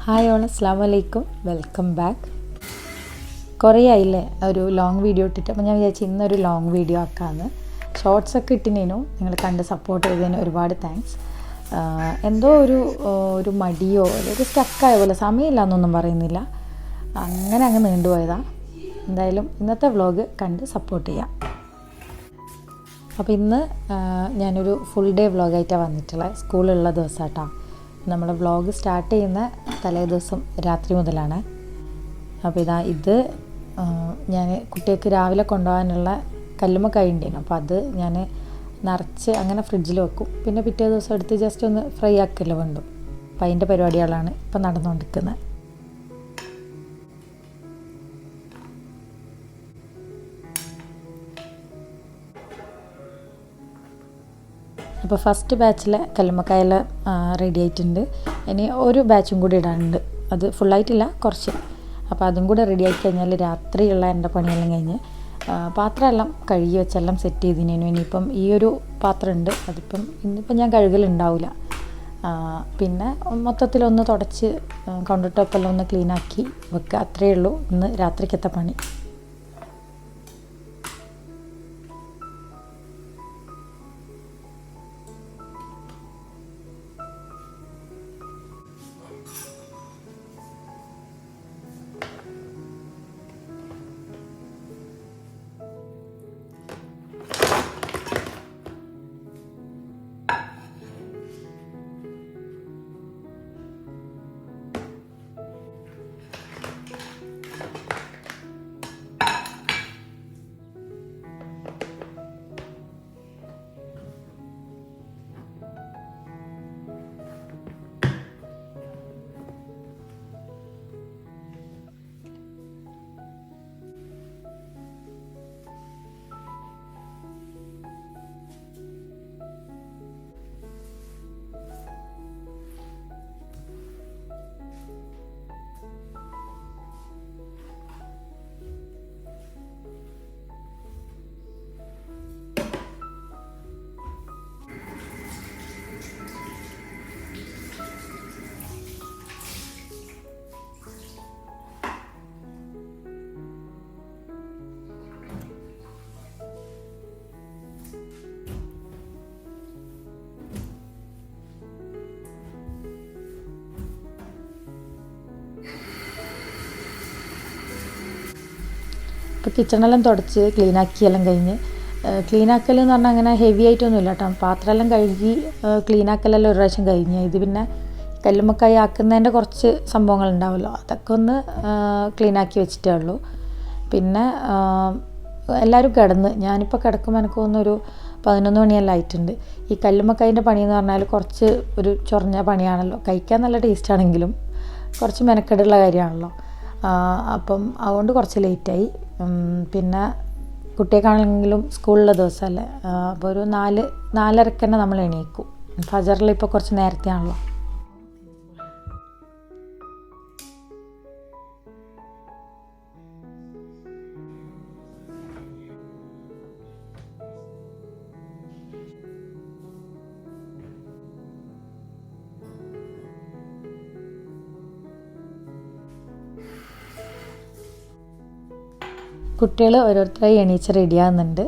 Hi all, അസ്സലാമു അലൈക്കും, welcome back. കുറേ ആയില്ലേ ഒരു ലോങ് വീഡിയോ ഇട്ടിട്ട്. അപ്പോൾ ഞാൻ വിചാരിച്ചു ഇന്നൊരു ലോങ് വീഡിയോ ആക്കാമെന്ന്. ഷോർട്സൊക്കെ ഇട്ടിനേനു, നിങ്ങൾ കണ്ട് സപ്പോർട്ട് ചെയ്തതിന് ഒരുപാട് താങ്ക്സ്. എന്തോ ഒരു മടിയോ ഒരു സ്റ്റക്കായ പോലെ, സമയമില്ല എന്നൊന്നും പറയുന്നില്ല, അങ്ങനെ അങ്ങ് നീണ്ടുപോയതാണ്. എന്തായാലും ഇന്നത്തെ വ്ളോഗ് കണ്ട് സപ്പോർട്ട് ചെയ്യാം. അപ്പോൾ ഇന്ന് ഞാനൊരു ഫുൾ ഡേ വ്ളോഗായിട്ടാണ് വന്നിട്ടുള്ളത്. സ്കൂളുള്ള ദിവസമായിട്ടോ. നമ്മൾ വ്ളോഗ് സ്റ്റാർട്ട് ചെയ്യുന്ന തലേ ദിവസം രാത്രി മുതലാണ്. അപ്പോൾ ഇത് ഞാൻ കുട്ടികൾക്ക് രാവിലെ കൊണ്ടുപോകാനുള്ള കല്ലുമ്മക്കായ ഉണ്ടായിരുന്നു. അപ്പോൾ അത് ഞാൻ നിറച്ച് അങ്ങനെ ഫ്രിഡ്ജിൽ വെക്കും. പിന്നെ പിറ്റേ ദിവസം എടുത്ത് ജസ്റ്റ് ഒന്ന് ഫ്രൈ ആക്കല്ലോ വേണ്ടു. അപ്പം അതിൻ്റെ പരിപാടികളാണ് ഇപ്പം നടന്നുകൊണ്ടിരിക്കുന്നത്. അപ്പോൾ ഫസ്റ്റ് ബാച്ചിലെ കല്ലുമ്മക്കായ റെഡി ആയിട്ടുണ്ട്. ഇനി ഒരു ബാച്ചും കൂടി ഇടാനുണ്ട്. അത് ഫുള്ളായിട്ടില്ല, കുറച്ച്. അപ്പോൾ അതും കൂടെ റെഡി ആക്കി കഴിഞ്ഞാൽ രാത്രിയുള്ള എൻ്റെ പണിയെല്ലാം കഴിഞ്ഞ് പാത്രമെല്ലാം കഴുകി വെച്ചെല്ലാം സെറ്റ് ചെയ്തിനു. ഇനിയിപ്പം ഈ ഒരു പാത്രമുണ്ട്, ഇന്നിപ്പം ഞാൻ കഴുകലുണ്ടാവില്ല. പിന്നെ മൊത്തത്തിലൊന്ന് തുടച്ച് കൗണ്ടർ ടോപ്പെല്ലാം ഒന്ന് ക്ലീനാക്കി വെക്കുക, അത്രയേ ഉള്ളൂ ഇന്ന് രാത്രിക്കത്തെ പണി. ഇപ്പോൾ കിച്ചണെല്ലാം തുടച്ച് ക്ലീനാക്കിയെല്ലാം കഴിഞ്ഞ്, ക്ലീനാക്കൽ എന്ന് പറഞ്ഞാൽ അങ്ങനെ ഹെവി ആയിട്ടൊന്നുമില്ല കേട്ടോ. പാത്രമെല്ലാം കഴുകി ക്ലീനാക്കലെല്ലാം ഒരു പ്രാവശ്യം കഴിഞ്ഞ്. ഇത് പിന്നെ കല്ലുമ്മക്കായ ആക്കുന്നതിൻ്റെ കുറച്ച് സംഭവങ്ങളുണ്ടാവുമല്ലോ, അതൊക്കെ ഒന്ന് ക്ലീനാക്കി വെച്ചിട്ടേ ഉള്ളൂ. പിന്നെ എല്ലാവരും കിടന്ന്, ഞാനിപ്പോൾ കിടക്കുമ്പോൾ എനിക്ക് തോന്നുന്നൊരു 11 മണിയെല്ലാം ആയിട്ടുണ്ട്. ഈ കല്ലുമ്മക്കായൻ്റെ പണിയെന്ന് പറഞ്ഞാൽ കുറച്ച് ഒരു ചൊറഞ്ഞ പണിയാണല്ലോ. കഴിക്കാൻ നല്ല ടേസ്റ്റാണെങ്കിലും കുറച്ച് മെനക്കെടുള്ള കാര്യമാണല്ലോ. അപ്പം അതുകൊണ്ട് കുറച്ച് ലേറ്റായി. പിന്നെ കുട്ടികൾക്കാണെങ്കിലും സ്കൂളിലെ ദിവസമല്ലേ, അപ്പോൾ ഒരു 4:30 തന്നെ നമ്മൾ എണീക്കും. ഫജറിൽ ഇപ്പോൾ കുറച്ച് നേരത്തെ ആണല്ലോ. കുട്ടികൾ ഓരോരുത്തരായി എണീച്ച് റെഡിയാകുന്നുണ്ട്.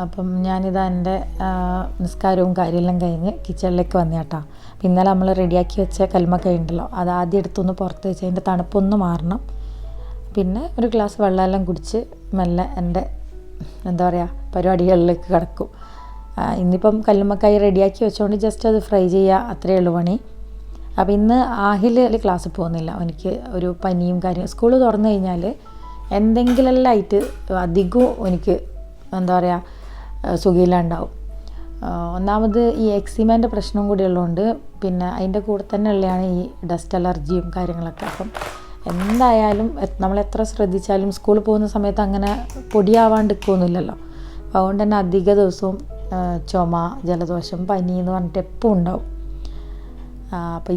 അപ്പം ഞാനിതാ എൻ്റെ നിസ്കാരവും കാര്യമെല്ലാം കഴിഞ്ഞ് കിച്ചണിലേക്ക് വന്നു കേട്ടോ. ഇന്നലെ നമ്മൾ റെഡിയാക്കി വെച്ച കല്ലുമ്മക്കായ ഉണ്ടല്ലോ, അത് ആദ്യം എടുത്തൊന്ന് പുറത്ത് വെച്ച് അതിൻ്റെ തണുപ്പൊന്ന് മാറണം. പിന്നെ ഒരു ഗ്ലാസ് വെള്ളമെല്ലാം കുടിച്ച് മെല്ലെ എൻ്റെ പരിപാടികളിലേക്ക് കിടക്കും. ഇന്നിപ്പം കല്ലുമ്മക്കായ റെഡിയാക്കി വെച്ചുകൊണ്ട് ജസ്റ്റ് അത് ഫ്രൈ ചെയ്യുക, അത്രയേ ഉള്ളൂ പണി. അപ്പോൾ ഇന്ന് ആഹിൽ ക്ലാസ്സിൽ പോകുന്നില്ല, എനിക്ക് ഒരു പനിയും കാര്യം. സ്കൂൾ തുറന്നു കഴിഞ്ഞാൽ എന്തെങ്കിലെല്ലാം ആയിട്ട് അധികവും എനിക്ക് സുഖമില്ലാണ്ടാവും. ഒന്നാമത് ഈ എക്സിമേൻ്റെ പ്രശ്നം കൂടി ഉള്ളതുകൊണ്ട്, പിന്നെ അതിൻ്റെ കൂടെ തന്നെ ഉള്ളതാണ് ഈ ഡസ്റ്റ് അലർജിയും കാര്യങ്ങളൊക്കെ. അപ്പം എന്തായാലും നമ്മൾ എത്ര ശ്രദ്ധിച്ചാലും സ്കൂളിൽ പോകുന്ന സമയത്ത് അങ്ങനെ പൊടിയാവാണ്ടിരിക്കുകയൊന്നുമില്ലല്ലോ. അതുകൊണ്ട് തന്നെ അധിക ദിവസവും ചുമ, ജലദോഷം, പനി എന്ന് പറഞ്ഞിട്ട് എപ്പോൾ ഉണ്ടാവും. അപ്പോൾ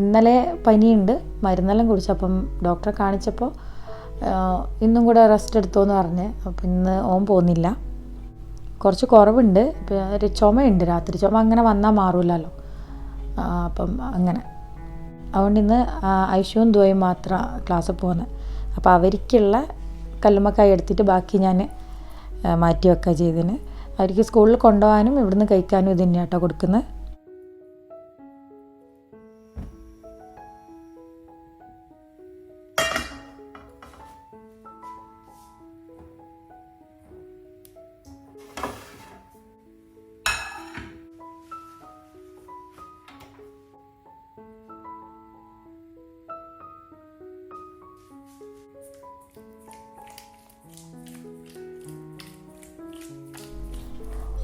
ഇന്നലെ പനിയുണ്ട്, മരുന്നെല്ലാം കുടിച്ചപ്പം ഡോക്ടറെ കാണിച്ചപ്പോൾ ഇന്നും കൂടെ റെസ്റ്റ് എടുത്തോന്ന് പറഞ്ഞ്. അപ്പം ഇന്ന് ഓൻ പോകുന്നില്ല. കുറച്ച് കുറവുണ്ട്, ഒരു ചുമയുണ്ട്, രാത്രി ചുമ അങ്ങനെ വന്നാൽ മാറില്ലല്ലോ. അപ്പം അങ്ങനെ അതുകൊണ്ട് ഇന്ന് ഐഷുവും ദുവയും മാത്രം ക്ലാസ്സിൽ പോകുന്നത്. അപ്പോൾ അവർക്കുള്ള കല്ലുമ്മക്കായ എടുത്തിട്ട് ബാക്കി ഞാൻ മാറ്റി വെക്കുക ചെയ്തതിന്. അവർക്ക് സ്കൂളിൽ കൊണ്ടുപോകാനും ഇവിടുന്ന് കഴിക്കാനും ഇത് തന്നെയാണ് കേട്ടോ കൊടുക്കുന്നത്.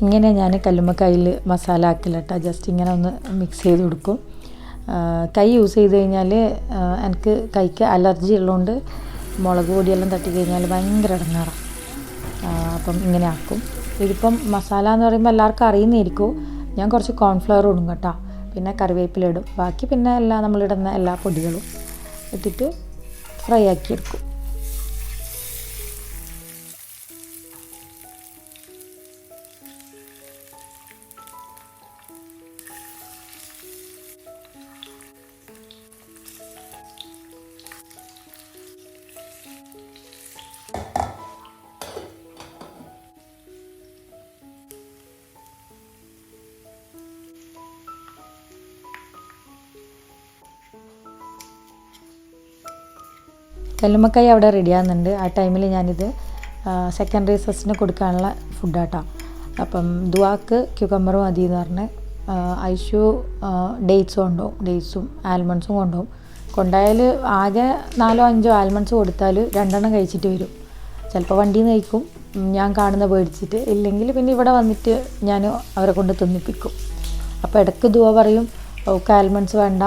ഇങ്ങനെ ഞാൻ കല്ലുമ്മക്കായിൽ മസാല ആക്കില്ല കേട്ടോ. ജസ്റ്റ് ഇങ്ങനെ ഒന്ന് മിക്സ് ചെയ്ത് കൊടുക്കും. കൈ യൂസ് ചെയ്ത് കഴിഞ്ഞാൽ എനിക്ക് കൈക്ക് അലർജി ഉള്ളതുകൊണ്ട് മുളക് പൊടിയെല്ലാം തട്ടി കഴിഞ്ഞാൽ ഭയങ്കര ഇടങ്ങാറാണ്. അപ്പം ഇങ്ങനെ ആക്കും. ഇതിപ്പം മസാല എന്ന് പറയുമ്പോൾ എല്ലാവർക്കും അറിയുന്നതായിരിക്കും. ഞാൻ കുറച്ച് കോൺഫ്ലവർ ഇടും കേട്ടോ, പിന്നെ കറിവേപ്പില ഇടും. ബാക്കി പിന്നെ നമ്മളിടുന്ന എല്ലാ പൊടികളും ഇട്ടിട്ട് ഫ്രൈ ആക്കിയെടുക്കും. കല്ലുമ്മക്കായ അവിടെ റെഡിയാകുന്നുണ്ട്. ആ ടൈമിൽ ഞാനിത് സെക്കൻഡ് റീസസിന് കൊടുക്കാനുള്ള ഫുഡാട്ടോ. അപ്പം ദുവാക്ക് ക്യൂക്കമ്പർ മതി എന്ന് പറഞ്ഞ് ഐഷു ഡേറ്റ്സും കൊണ്ടുപോകും. ഡേറ്റ്സും ആൽമണ്ട്സും കൊണ്ടുപോകും. കൊണ്ടുപോയാൽ ആകെ 4-5 ആൽമണ്ട്സ് കൊടുത്താൽ 2 കഴിച്ചിട്ട് വരും. ചിലപ്പോൾ വണ്ടിയിൽ നിന്ന് കഴിക്കും, ഞാൻ കാണുന്ന പേടിച്ചിട്ട്. ഇല്ലെങ്കിൽ പിന്നെ ഇവിടെ വന്നിട്ട് ഞാൻ അവരെ കൊണ്ട് തിന്നിപ്പിക്കും. അപ്പോൾ ഇടയ്ക്ക് ദുവ പറയും ഓക്കെ ആൽമണ്ട്സ് വേണ്ട,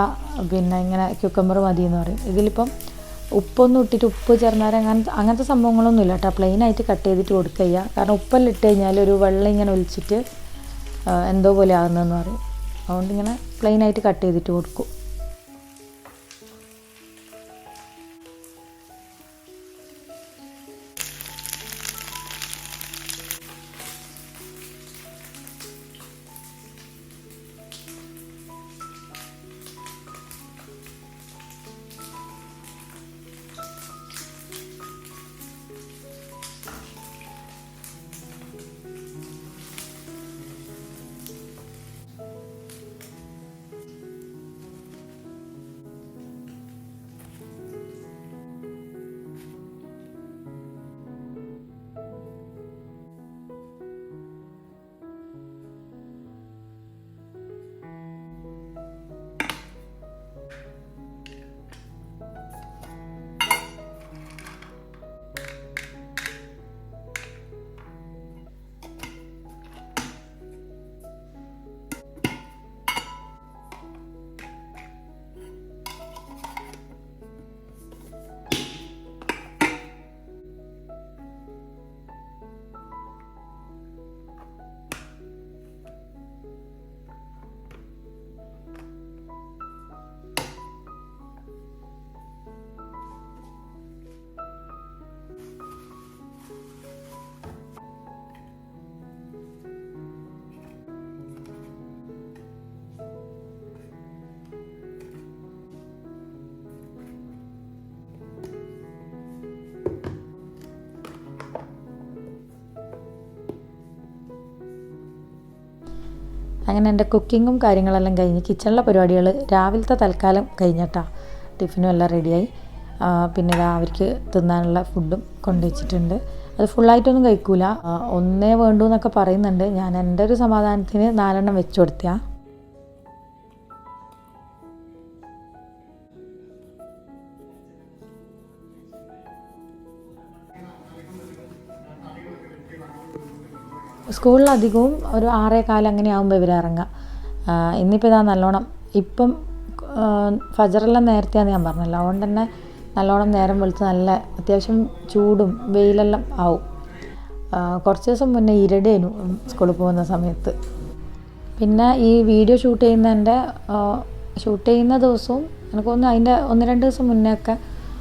പിന്നെ ഇങ്ങനെ ക്യൂക്കമ്പർ മതി എന്ന് പറയും. ഇതിലിപ്പം ഉപ്പൊന്നും ഇട്ടിട്ട് ഉപ്പ് ചെറുനാരങ്ങ അങ്ങനത്തെ സംഭവങ്ങളൊന്നും ഇല്ല കേട്ടോ. പ്ലെയിനായിട്ട് കട്ട് ചെയ്തിട്ട് കൊടുക്കുക. കാരണം ഉപ്പെല്ലാം ഇട്ട് കഴിഞ്ഞാൽ ഒരു വെള്ളം ഇങ്ങനെ ഒലിച്ചിട്ട് എന്തോ പോലെ ആകുന്നതെന്ന് പറയും. അതുകൊണ്ട് ഇങ്ങനെ പ്ലെയിനായിട്ട് കട്ട് ചെയ്തിട്ട് കൊടുക്കും. അങ്ങനെ എൻ്റെ കുക്കിങ്ങും കാര്യങ്ങളെല്ലാം കഴിഞ്ഞ് കിച്ചണിലെ പരിപാടികൾ രാവിലത്തെ തൽക്കാലം കഴിഞ്ഞിട്ടാ. ടിഫിനും എല്ലാം റെഡിയായി. പിന്നെ അവർക്ക് തിന്നാനുള്ള ഫുഡും കൊണ്ടുവച്ചിട്ടുണ്ട്. അത് ഫുള്ളായിട്ടൊന്നും കഴിക്കൂല, ഒന്നേ വേണ്ടൂ എന്നൊക്കെ പറയുന്നുണ്ട്. ഞാൻ എൻ്റെ ഒരു സമാധാനത്തിന് 4 വെച്ച് കൊടുത്താ. സ്കൂളിലധികവും ഒരു 6:15 അങ്ങനെ ആകുമ്പോൾ ഇവർ ഇറങ്ങുക. ഇന്നിപ്പോൾ ഇതാ നല്ലോണം ഇപ്പം ഫജറെല്ലാം നേരത്തെയാണ് ഞാൻ പറഞ്ഞല്ലോ. അതുകൊണ്ട് തന്നെ നല്ലോണം നേരം വെളുത്ത് നല്ല അത്യാവശ്യം ചൂടും വെയിലെല്ലാം ആവും. കുറച്ച് ദിവസം മുന്നേ ഇരടേനു സ്കൂളിൽ പോകുന്ന സമയത്ത്. പിന്നെ ഈ വീഡിയോ ഷൂട്ട് ചെയ്യുന്ന ദിവസവും എനിക്കൊന്ന് അതിൻ്റെ 1-2 ദിവസം മുന്നേ ഒക്കെ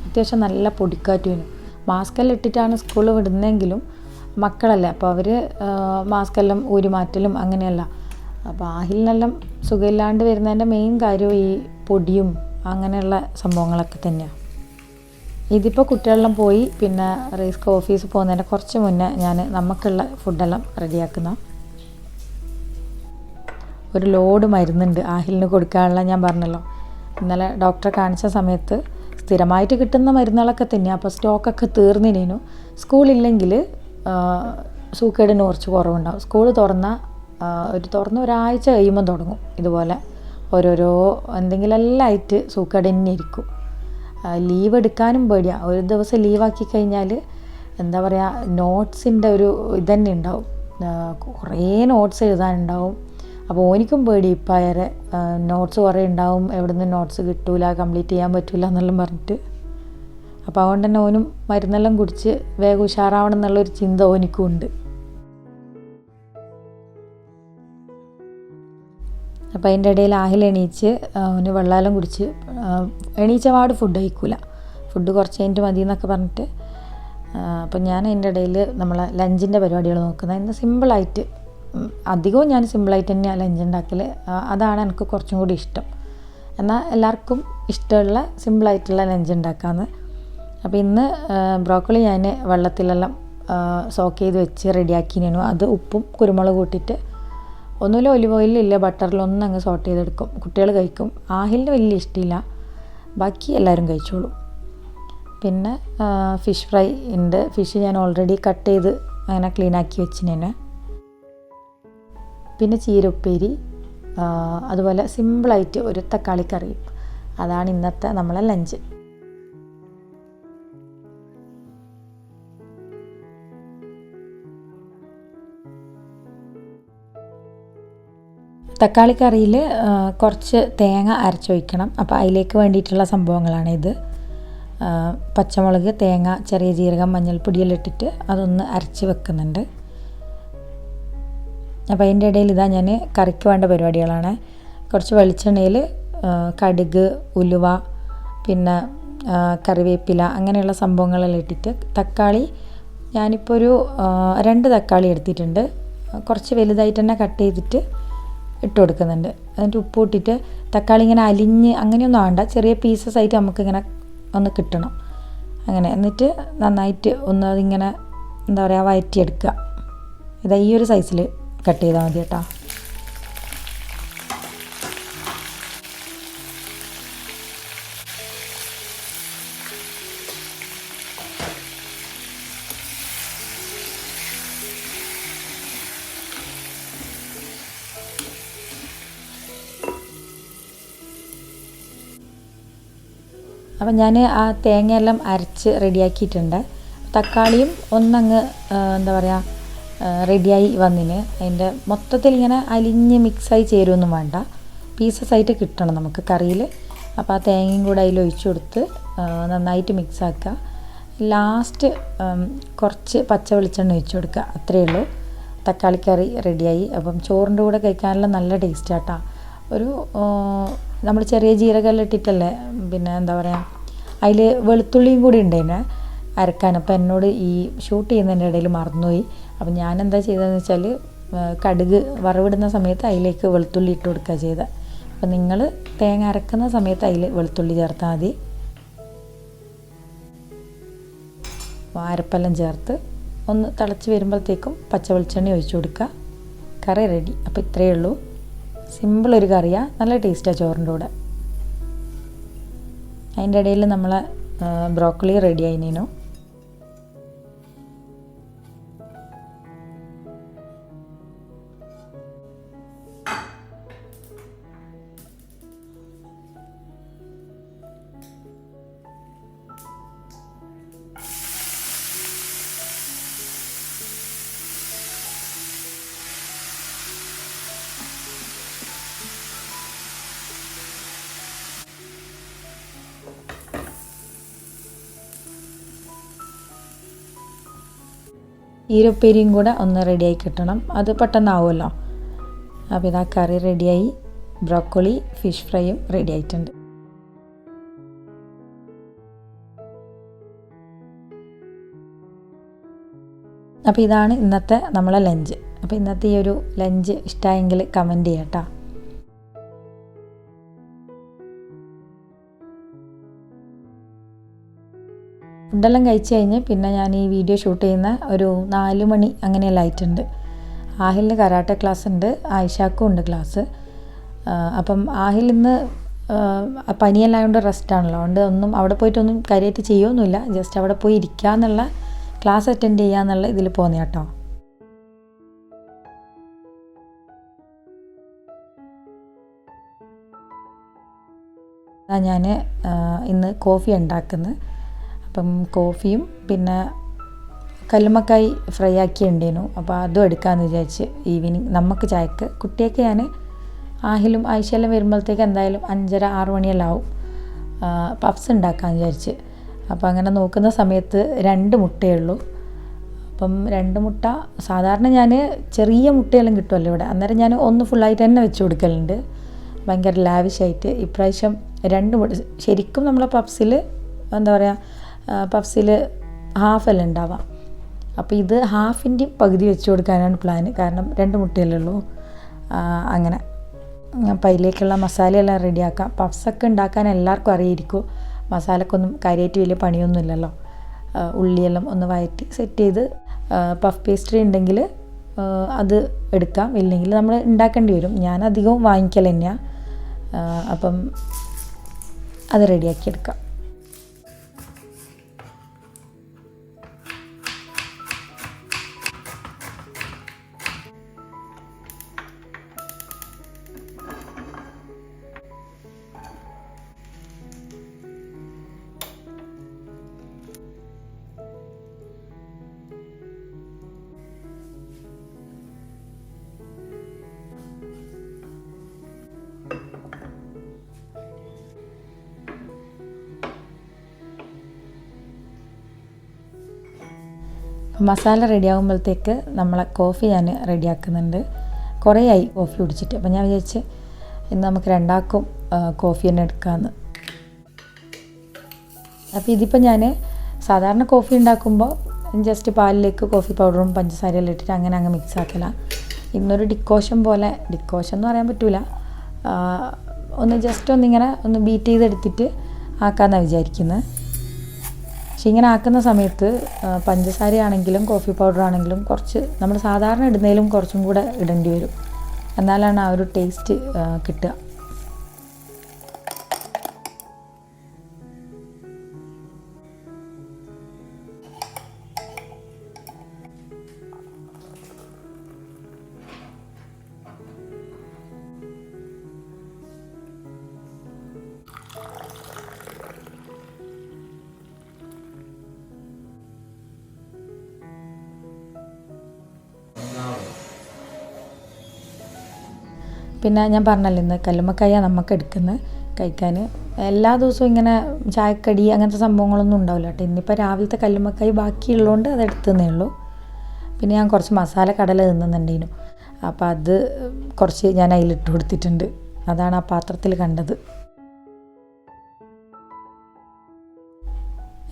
അത്യാവശ്യം നല്ല പൊടിക്കാറ്റുവേനു. മാസ്കെല്ലാം ഇട്ടിട്ടാണ് സ്കൂളിൽ വിടുന്നതെങ്കിലും മക്കളല്ലേ, അപ്പോൾ അവർ മാസ്കെല്ലാം ഊരി മാറ്റലും അങ്ങനെയല്ല. അപ്പോൾ ആഹിലിനെല്ലാം സുഖമില്ലാണ്ട് വരുന്നതിൻ്റെ മെയിൻ കാര്യം ഈ പൊടിയും അങ്ങനെയുള്ള സംഭവങ്ങളൊക്കെ തന്നെയാണ്. ഇതിപ്പോൾ കുട്ടികളെല്ലാം പോയി പിന്നെ റൈസ്ക്ക് ഓഫീസിൽ പോകുന്നതിൻ്റെ കുറച്ച് മുന്നേ ഞാൻ നമുക്കുള്ള ഫുഡെല്ലാം റെഡിയാക്കുന്ന. ഒരു ലോഡ് മരുന്നുണ്ട് ആഹിലിന് കൊടുക്കാനുള്ള. ഞാൻ പറഞ്ഞല്ലോ ഇന്നലെ ഡോക്ടറെ കാണിച്ച സമയത്ത് സ്ഥിരമായിട്ട് കിട്ടുന്ന മരുന്നുകളൊക്കെ തന്നെയാണ്. അപ്പോൾ സ്റ്റോക്കൊക്കെ തീർന്നിനു. സ്കൂളില്ലെങ്കിൽ സൂക്കേടിന് കുറച്ച് കുറവുണ്ടാവും. സ്കൂൾ തുറന്ന് ഒരാഴ്ച കഴിയുമ്പോൾ തുടങ്ങും ഇതുപോലെ ഓരോരോ എന്തെങ്കിലുമെല്ലാം ആയിട്ട് സൂക്കേട് തന്നെ ഇരിക്കും. ലീവ് എടുക്കാനും പേടിയാണ്. ഒരു ദിവസം ലീവാക്കി കഴിഞ്ഞാൽ എന്താ പറയുക, നോട്ട്സിൻ്റെ ഒരു ഇതന്നെ ഉണ്ടാവും, കുറേ നോട്ട്സ് എഴുതാനുണ്ടാവും. അപ്പോൾ ഓനിക്കും പേടി ഇപ്പം ഏറെ നോട്ട്സ് കുറേ ഉണ്ടാവും, എവിടെ നിന്ന് നോട്ട്സ് കിട്ടൂല, കംപ്ലീറ്റ് ചെയ്യാൻ പറ്റില്ല എന്നെല്ലാം പറഞ്ഞിട്ട്. അപ്പോൾ അതുകൊണ്ട് തന്നെ ഓനും മരുന്നെല്ലാം കുടിച്ച് വേഗം ഉഷാറാവണം എന്നുള്ളൊരു ചിന്ത ഓനിക്കും ഉണ്ട്. അപ്പോൾ അതിൻ്റെ ഇടയിൽ ആഹിൽ എണീച്ച് അവന് വെള്ളമെല്ലാം കുടിച്ച് എണീച്ച പാട് ഫുഡ് കഴിക്കൂല, ഫുഡ് കുറച്ച് കഴിഞ്ഞിട്ട് മതി എന്നൊക്കെ പറഞ്ഞിട്ട്. അപ്പം ഞാൻ അതിൻ്റെ ഇടയിൽ നമ്മളെ ലഞ്ചിൻ്റെ പരിപാടികൾ നോക്കുന്നത്. ഇന്ന് സിമ്പിളായിട്ട്, അധികവും ഞാൻ സിമ്പിളായിട്ട് തന്നെയാണ് ലഞ്ച് ഉണ്ടാക്കൽ. അതാണ് എനിക്ക് കുറച്ചും കൂടി ഇഷ്ടം. എന്നാൽ എല്ലാവർക്കും ഇഷ്ടമുള്ള സിമ്പിളായിട്ടുള്ള ലഞ്ച് ഉണ്ടാക്കാമെന്ന്. അപ്പോൾ ഇന്ന് ബ്രോക്കോളി ഞാൻ വെള്ളത്തിലെല്ലാം സോക്ക് ചെയ്ത് വെച്ച് റെഡിയാക്കിനു. അത് ഉപ്പും കുരുമുളക് കൂട്ടിയിട്ട് ഒന്നുമില്ല ഒലിവ് ഓയിലില്ല ബട്ടറിലൊന്നും അങ്ങ് സോട്ട് ചെയ്തെടുക്കും. കുട്ടികൾ കഴിക്കും. ആഹിലിന് വലിയ ഇഷ്ടമില്ല, ബാക്കി എല്ലാവരും കഴിച്ചോളും. പിന്നെ ഫിഷ് ഫ്രൈ ഉണ്ട്. ഫിഷ് ഞാൻ ഓൾറെഡി കട്ട് ചെയ്ത് അങ്ങനെ ക്ലീനാക്കി വെച്ചിന്. പിന്നെ ചീര ഉപ്പേരി, അതുപോലെ സിമ്പിളായിട്ട് ഒരു തക്കാളിക്കറിയും. അതാണ് ഇന്നത്തെ നമ്മളെ ലഞ്ച്. തക്കാളിക്കറിയിൽ കുറച്ച് തേങ്ങ അരച്ചൊഴിക്കണം. അപ്പോൾ അതിലേക്ക് വേണ്ടിയിട്ടുള്ള സംഭവങ്ങളാണിത്. പച്ചമുളക്, തേങ്ങ, ചെറിയ ജീരകം, മഞ്ഞൾപ്പൊടിയെല്ലാം ഇട്ടിട്ട് അതൊന്ന് അരച്ച് വെക്കുന്നുണ്ട്. അപ്പോൾ അതിൻ്റെ ഇടയിൽ ഇതാ ഞാൻ കറിക്ക് വേണ്ട പരിപാടികളാണ്. കുറച്ച് വെളിച്ചെണ്ണയിൽ കടുക്, ഉലുവ, പിന്നെ കറിവേപ്പില അങ്ങനെയുള്ള സംഭവങ്ങളെല്ലാം ഇട്ടിട്ട് തക്കാളി ഞാനിപ്പോൾ ഒരു 2 തക്കാളി എടുത്തിട്ടുണ്ട്. കുറച്ച് വലുതായിട്ട് തന്നെ കട്ട് ചെയ്തിട്ട് ഇട്ട് കൊടുക്കുന്നുണ്ട്. എന്നിട്ട് ഉപ്പ് ഇട്ടിട്ട് തക്കാളി ഇങ്ങനെ അലിഞ്ഞ് അങ്ങനെയൊന്നും ആവണ്ട, ചെറിയ പീസസ് ആയിട്ട് നമുക്കിങ്ങനെ ഒന്ന് കിട്ടണം അങ്ങനെ. എന്നിട്ട് നന്നായിട്ട് ഒന്ന് അതിങ്ങനെ എന്താ പറയുക വഴറ്റിയെടുക്കുക. ഇതാ ഈ ഒരു സൈസിൽ കട്ട് ചെയ്താൽ മതി കേട്ടോ. അപ്പം ഞാൻ ആ തേങ്ങയെല്ലാം അരച്ച് റെഡിയാക്കിയിട്ടുണ്ട്. തക്കാളിയും ഒന്നങ്ങ് എന്താ പറയുക റെഡിയായി വന്നിന്. അതിൻ്റെ മൊത്തത്തിൽ ഇങ്ങനെ അലിഞ്ഞ് മിക്സായി ചേരുമൊന്നും വേണ്ട, പീസസ് ആയിട്ട് കിട്ടണം നമുക്ക് കറിയിൽ. അപ്പോൾ ആ തേങ്ങയും കൂടെ അതിൽ ഒഴിച്ചു കൊടുത്ത് നന്നായിട്ട് മിക്സാക്കുക. ലാസ്റ്റ് കുറച്ച് പച്ച വെളിച്ചെണ്ണ ഒഴിച്ചു കൊടുക്കുക. അത്രയേ ഉള്ളൂ, തക്കാളിക്കറി റെഡിയായി. അപ്പം ചോറിൻ്റെ കൂടെ കഴിക്കാനുള്ള നല്ല ടേസ്റ്റ് ആട്ടോ. ഒരു നമ്മൾ ചെറിയ ജീരകം ഇട്ടിട്ടല്ലേ, പിന്നെ എന്താ പറയുക അതിൽ വെളുത്തുള്ളിയും കൂടി ഉണ്ടായിന് അരക്കാൻ. അപ്പോൾ എന്നോട് ഈ ഷൂട്ട് ചെയ്യുന്നതിൻ്റെ ഇടയിൽ മറന്നുപോയി. അപ്പം ഞാനെന്താ ചെയ്തതെന്ന് വെച്ചാൽ കടുക് വറവിടുന്ന സമയത്ത് അതിലേക്ക് വെളുത്തുള്ളി ഇട്ട് കൊടുക്കുക ചെയ്തത്. അപ്പം നിങ്ങൾ തേങ്ങ അരക്കുന്ന സമയത്ത് അതിൽ വെളുത്തുള്ളി ചേർത്താൽ മതി. അരപ്പെല്ലാം ചേർത്ത് ഒന്ന് തിളച്ച് വരുമ്പോഴത്തേക്കും പച്ച വെളിച്ചെണ്ണ ഒഴിച്ചു കൊടുക്കുക. കറി റെഡി. അപ്പോൾ ഇത്രയേ ഉള്ളൂ, സിമ്പിളൊരു കറിയാണ്, നല്ല ടേസ്റ്റാണ് ചോറിൻ്റെ കൂടെ. അതിൻ്റെ ഇടയിൽ നമ്മളെ ബ്രോക്കോളി റെഡി ആയിനു. ഈരപ്പേരിയും കൂടെ ഒന്ന് റെഡിയായി കിട്ടണം, അത് പെട്ടെന്നാവുമല്ലോ. അപ്പോൾ ഇതാ കറി റെഡിയായി, ബ്രോക്കോളി ഫിഷ് ഫ്രൈയും റെഡി ആയിട്ടുണ്ട്. അപ്പോൾ ഇതാണ് ഇന്നത്തെ നമ്മളെ ലഞ്ച്. അപ്പോൾ ഇന്നത്തെ ഈ ഒരു ലഞ്ച് ഇഷ്ടമായെങ്കിൽ കമൻറ്റ് ചെയ്യാം കേട്ടോ. ഫുഡെല്ലാം കഴിച്ച് കഴിഞ്ഞ് പിന്നെ ഞാൻ ഈ വീഡിയോ ഷൂട്ട് ചെയ്യുന്ന ഒരു 4 മണി അങ്ങനെയെല്ലാം ആയിട്ടുണ്ട്. ആഹിലിന് കരാട്ടെ ക്ലാസ് ഉണ്ട്, ആയിഷാക്കും ഉണ്ട് ക്ലാസ്. അപ്പം ആഹിൽ ഇന്ന് പനിയെല്ലാം കൊണ്ട് റെസ്റ്റാണല്ലോ, അതുകൊണ്ട് ഒന്നും അവിടെ പോയിട്ടൊന്നും കാര്യമായിട്ട് ചെയ്യുമൊന്നുമില്ല, ജസ്റ്റ് അവിടെ പോയി ഇരിക്കുക എന്നുള്ള, ക്ലാസ് അറ്റൻഡ് ചെയ്യുക എന്നുള്ള ഇതിൽ പോകുന്ന കേട്ടോ. ഞാൻ ഇന്ന് കോഫി ഉണ്ടാക്കുന്നത്. അപ്പം കോഫിയും പിന്നെ കല്ലുമ്മക്കായി ഫ്രൈ ആക്കി ഉണ്ടേനു, അപ്പോൾ അതും എടുക്കാമെന്ന് വിചാരിച്ച് ഈവനിങ് നമുക്ക് ചായക്ക്. കുട്ടിയൊക്കെ ഞാൻ ആഹിലും ആയിഷയെല്ലാം വരുമ്പോഴത്തേക്ക് എന്തായാലും 5:30-6 മണിയെല്ലാം ആവും. പഫ്സ് ഉണ്ടാക്കാമെന്ന് വിചാരിച്ച്. അപ്പോൾ അങ്ങനെ നോക്കുന്ന സമയത്ത് 2 മുട്ടയേ ഉള്ളൂ. അപ്പം 2 മുട്ട സാധാരണ ഞാൻ ചെറിയ മുട്ടയെല്ലാം കിട്ടുമല്ലോ ഇവിടെ, അന്നേരം ഞാൻ ഒന്ന് ഫുള്ളായിട്ട് തന്നെ വെച്ച് കൊടുക്കലുണ്ട്, ഭയങ്കര ലാവിഷായിട്ട്. ഇപ്രാവശ്യം 2 മുട്ട, ശരിക്കും നമ്മളെ പഫ്സിൽ എന്താ പറയുക, പഫ്സിൽ ഹാഫെല്ലാം ഉണ്ടാവാം. അപ്പോൾ ഇത് ഹാഫിൻ്റെയും പകുതി വെച്ച് കൊടുക്കാനാണ് പ്ലാൻ, കാരണം 2 മുട്ടയല്ലേ ഉള്ളൂ. അങ്ങനെ അപ്പോൾ അതിലേക്കുള്ള മസാലയെല്ലാം റെഡിയാക്കാം. പഫ്സൊക്കെ ഉണ്ടാക്കാൻ എല്ലാവർക്കും അറിയായിരിക്കും, മസാലക്കൊന്നും കാര്യമായിട്ട് വലിയ പണിയൊന്നുമില്ലല്ലോ. ഉള്ളിയെല്ലാം ഒന്ന് വഴറ്റി സെറ്റ് ചെയ്ത്, പഫ് പേസ്ട്രി ഉണ്ടെങ്കിൽ അത് എടുക്കാം, ഇല്ലെങ്കിൽ നമ്മൾ ഉണ്ടാക്കേണ്ടി വരും. ഞാൻ അധികവും വാങ്ങിക്കൽ തന്നെയാണ്. അപ്പം അത് റെഡിയാക്കി എടുക്കാം. മസാല റെഡിയാകുമ്പോഴത്തേക്ക് നമ്മളെ കോഫി ഞാൻ റെഡിയാക്കുന്നുണ്ട്. കുറേ ആയി കോഫി കുടിച്ചിട്ട്, അപ്പോൾ ഞാൻ വിചാരിച്ച് ഇന്ന് നമുക്ക് 2 കോഫി തന്നെ എടുക്കാമെന്ന്. അപ്പോൾ ഇതിപ്പോൾ ഞാൻ സാധാരണ കോഫി ഉണ്ടാക്കുമ്പോൾ ജസ്റ്റ് പാലിലേക്ക് കോഫി പൗഡറും പഞ്ചസാരയെല്ലാം ഇട്ടിട്ട് അങ്ങനെ അങ്ങ് മിക്സ് ആക്കലാണ്. ഇന്നൊരു ഡിക്കോഷൻ പോലെ, ഡിക്കോഷൻ എന്ന് പറയാൻ പറ്റില്ല, ഒന്ന് ജസ്റ്റ് ഒന്നിങ്ങനെ ഒന്ന് ബീറ്റ് ചെയ്തെടുത്തിട്ട് ആക്കാമെന്നാണ് വിചാരിക്കുന്നത്. പക്ഷെ ഇങ്ങനെ ആക്കുന്ന സമയത്ത് പഞ്ചസാരയാണെങ്കിലും കോഫി പൗഡർ ആണെങ്കിലും കുറച്ച് നമ്മൾ സാധാരണ ഇടുന്നതിലും കുറച്ചും കൂടെ ഇടേണ്ടി വരും, എന്നാലാണ് ആ ഒരു ടേസ്റ്റ് കിട്ടുക. പിന്നെ ഞാൻ പറഞ്ഞല്ലോ ഇന്ന് കല്ലുമ്മക്കായ നമുക്ക് എടുക്കുന്നത് കഴിക്കാൻ. എല്ലാ ദിവസവും ഇങ്ങനെ ചായക്കടി അങ്ങനത്തെ സംഭവങ്ങളൊന്നും ഉണ്ടാവില്ല കേട്ടോ. ഇന്നിപ്പോൾ രാവിലത്തെ കല്ലുമ്മക്കായ ബാക്കിയുള്ളതുകൊണ്ട് അത് എടുത്തതേ ഉള്ളൂ. പിന്നെ ഞാൻ കുറച്ച് മസാല കടല തിന്നുന്നുണ്ടേനു, അപ്പോൾ അത് കുറച്ച് ഞാൻ അതിലിട്ട് കൊടുത്തിട്ടുണ്ട്, അതാണ് ആ പാത്രത്തിൽ കണ്ടത്.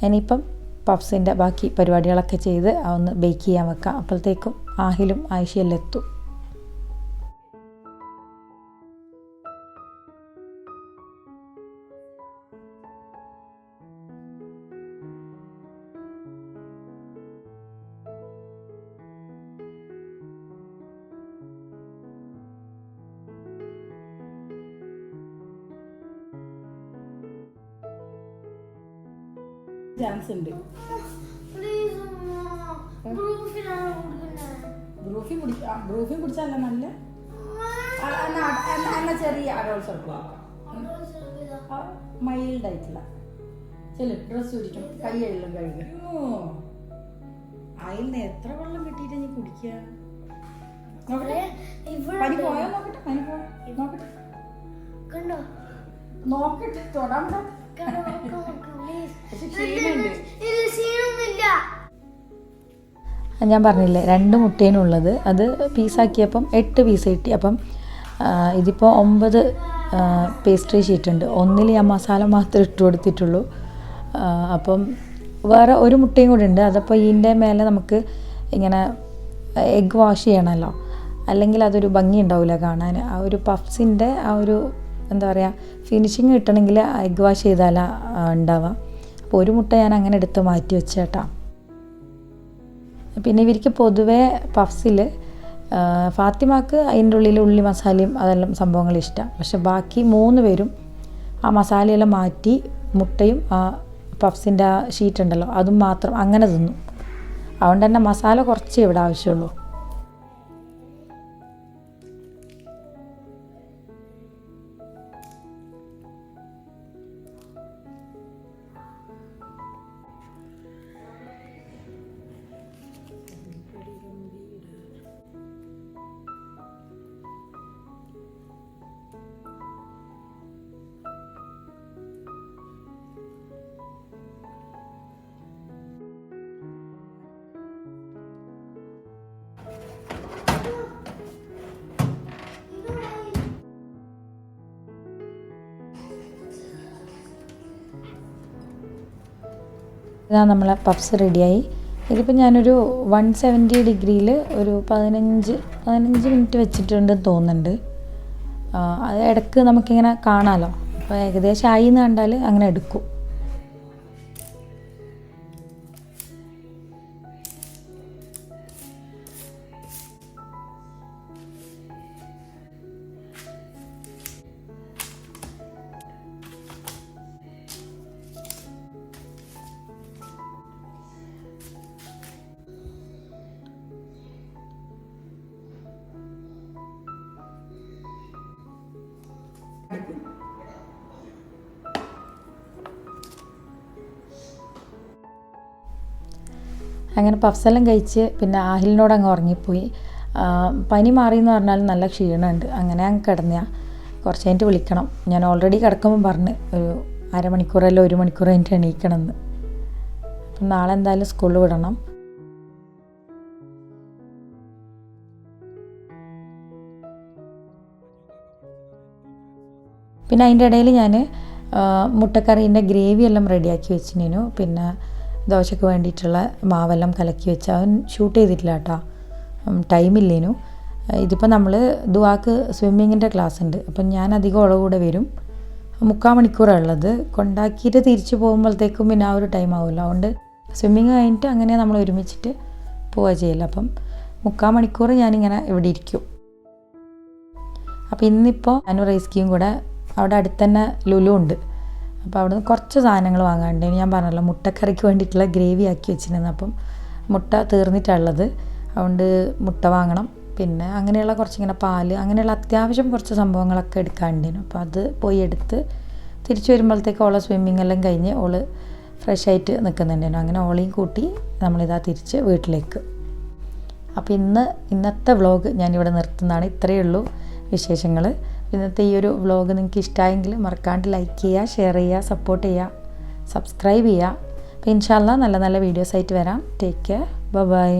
ഇനിയിപ്പം പഫ്സിൻ്റെ ബാക്കി പരിപാടികളൊക്കെ ചെയ്ത് ഒന്ന് ബേക്ക് ചെയ്യാൻ വെക്കാം. അപ്പോഴത്തേക്കും ആഹിലും ആയിഷയെല്ലാം എത്തും. ചാൻസ് ഉണ്ട്. ബ്രൂഫി കുടിച്ചല്ല നല്ല ചെറിയ അടോൾ സർപ്പ് മൈൽഡ് ആയിട്ടില്ല. ചെല്ലു ഡ്രസ് കുടിക്കും, കൈയെല്ലാം കഴുകും. അതിൽ എത്ര വെള്ളം കിട്ടിയിട്ട് നീ കുടിക്കുക? പനി പോയോ നോക്കട്ടെ, പനി പോയോ നോക്കട്ടെ, നോക്കട്ടെ തൊടാൻ. ഞാൻ പറഞ്ഞില്ലേ 2 മുട്ടേനുള്ളത്, അത് പീസാക്കിയപ്പം 8 പീസ് കിട്ടി. അപ്പം ഇതിപ്പോൾ 9 പേസ്ട്രി ഷീറ്റ് ഉണ്ട്. ഒന്നിൽ ഞാൻ മസാല മാത്രമേ ഇട്ട് കൊടുത്തിട്ടുള്ളൂ. അപ്പം വേറെ 1 മുട്ടയും കൂടി ഉണ്ട്. അതപ്പോൾ ഇതിൻ്റെ മേലെ നമുക്ക് ഇങ്ങനെ എഗ്ഗ് വാഷ് ചെയ്യണമല്ലോ, അല്ലെങ്കിൽ അതൊരു ഭംഗി ഉണ്ടാവില്ല കാണാൻ. ആ ഒരു പഫ്സിൻ്റെ ആ ഒരു എന്താ പറയുക ഫിനിഷിങ് കിട്ടണമെങ്കിൽ എഗ്ഗ് വാഷ് ചെയ്താലാണ് ഉണ്ടാവുക. അപ്പോൾ ഒരു മുട്ട ഞാൻ അങ്ങനെ എടുത്ത് മാറ്റി വെച്ചേട്ടാ. പിന്നെ ഇവർക്ക് പൊതുവേ പഫ്സിൽ ഫാത്തിമാക്ക് അതിൻ്റെ ഉള്ളിൽ ഉള്ളി മസാലയും അതെല്ലാം സംഭവങ്ങൾ ഇഷ്ടമാണ്. പക്ഷെ ബാക്കി 3 പേരും ആ മസാലയെല്ലാം മാറ്റി മുട്ടയും ആ പഫ്സിൻ്റെ ആ ഷീറ്റ് ഉണ്ടല്ലോ അതും മാത്രം അങ്ങനെ തിന്നും. അതുകൊണ്ട് തന്നെ മസാല കുറച്ചേ ഇവിടെ ആവശ്യമുള്ളൂ. ഇതാ നമ്മളെ പഫ്സ് റെഡിയായി. ഇതിപ്പോൾ ഞാനൊരു 170 ഡിഗ്രിയിൽ ഒരു 15 മിനിറ്റ് വെച്ചിട്ടുണ്ടെന്ന് തോന്നുന്നുണ്ട്. അത് ഇടയ്ക്ക് നമുക്കിങ്ങനെ കാണാമല്ലോ. അപ്പോൾ ഏകദേശം ആയി എന്ന് കണ്ടാൽ അങ്ങനെ എടുക്കും. അങ്ങനെ പഫ്സെല്ലാം കഴിച്ച് പിന്നെ ആഹിലിനോട് അങ്ങ് ഉറങ്ങിപ്പോയി. പനി മാറിയെന്ന് പറഞ്ഞാൽ നല്ല ക്ഷീണമുണ്ട്. അങ്ങനെ അങ്ങ് കിടന്നയാ. കുറച്ച് കഴിഞ്ഞിട്ട് വിളിക്കണം. ഞാൻ ഓൾറെഡി കിടക്കുമ്പോൾ പറഞ്ഞ് ഒരു അരമണിക്കൂറല്ലോ 1 മണിക്കൂർ കഴിഞ്ഞിട്ട് എണീക്കണമെന്ന്. അപ്പം നാളെ എന്തായാലും സ്കൂളിൽ വിടണം. പിന്നെ അതിൻ്റെ ഇടയിൽ ഞാൻ മുട്ടക്കറീൻ്റെ ഗ്രേവി എല്ലാം റെഡിയാക്കി വെച്ചിനു. പിന്നെ ദോശയ്ക്ക് വേണ്ടിയിട്ടുള്ള മാവെല്ലാം കലക്കി വെച്ച് അവൻ ഷൂട്ട് ചെയ്തിട്ടില്ല കേട്ടോ, ടൈമില്ലേനു. ഇതിപ്പോൾ നമ്മൾ ദുആക്ക് സ്വിമ്മിങ്ങിൻ്റെ ക്ലാസ് ഉണ്ട്. അപ്പം ഞാൻ അധികം ഓളെ കൂടെ വരും. 3/4 മണിക്കൂറാണ് ഉള്ളത്. കൊണ്ടാക്കിയിട്ട് തിരിച്ച് പോകുമ്പോഴത്തേക്കും പിന്നെ ആ ഒരു ടൈം ആവുമല്ലോ. അതുകൊണ്ട് സ്വിമ്മിങ് കഴിഞ്ഞിട്ട് അങ്ങനെ നമ്മൾ ഒരുമിച്ചിട്ട് പോവുക ചെയ്യില്ല. അപ്പം 3/4 മണിക്കൂർ ഞാനിങ്ങനെ ഇവിടെ ഇരിക്കും. അപ്പോൾ ഇന്നിപ്പോൾ ഞാനും റൈസ്കിയും കൂടെ അവിടെ അടുത്ത് തന്നെ ലുലു ഉണ്ട്. അപ്പോൾ അവിടെ നിന്ന് കുറച്ച് സാധനങ്ങൾ വാങ്ങാണ്ട്. ഞാൻ പറഞ്ഞല്ലോ മുട്ടക്കറിക്ക് വേണ്ടിയിട്ടുള്ള ഗ്രേവി ആക്കി വെച്ചിരുന്നു. അപ്പം മുട്ട തീർന്നിട്ടുള്ളത്, അതുകൊണ്ട് മുട്ട വാങ്ങണം. പിന്നെ അങ്ങനെയുള്ള കുറച്ചിങ്ങനെ പാല് അങ്ങനെയുള്ള അത്യാവശ്യം കുറച്ച് സംഭവങ്ങളൊക്കെ എടുക്കാണ്ടിരുന്നു. അപ്പോൾ അത് പോയി എടുത്ത് തിരിച്ച് വരുമ്പോഴത്തേക്ക് ഓളെ സ്വിമ്മിങ് എല്ലാം കഴിഞ്ഞ് ഓള് ഫ്രഷ് ആയിട്ട് നിൽക്കുന്നുണ്ടായിരുന്നു. അങ്ങനെ ഓളെയും കൂട്ടി നമ്മളിതാ തിരിച്ച് വീട്ടിലേക്ക്. അപ്പോൾ ഇന്നത്തെ വ്ളോഗ് ഞാനിവിടെ നിർത്തുന്നതാണ്. ഇത്രയേ ഉള്ളൂ വിശേഷങ്ങൾ. ഇന്നത്തെ ഈ ഒരു വ്ളോഗ് നിങ്ങൾക്ക് ഇഷ്ടമായെങ്കിൽ മറക്കാണ്ട് ലൈക്ക് ചെയ്യുക, ഷെയർ ചെയ്യുക, സപ്പോർട്ട് ചെയ്യുക, സബ്സ്ക്രൈബ് ചെയ്യുക. അപ്പോൾ ഇൻഷാ അല്ലാഹ് നല്ല നല്ല വീഡിയോസ് ആയിട്ട് വരാം. Take care, by.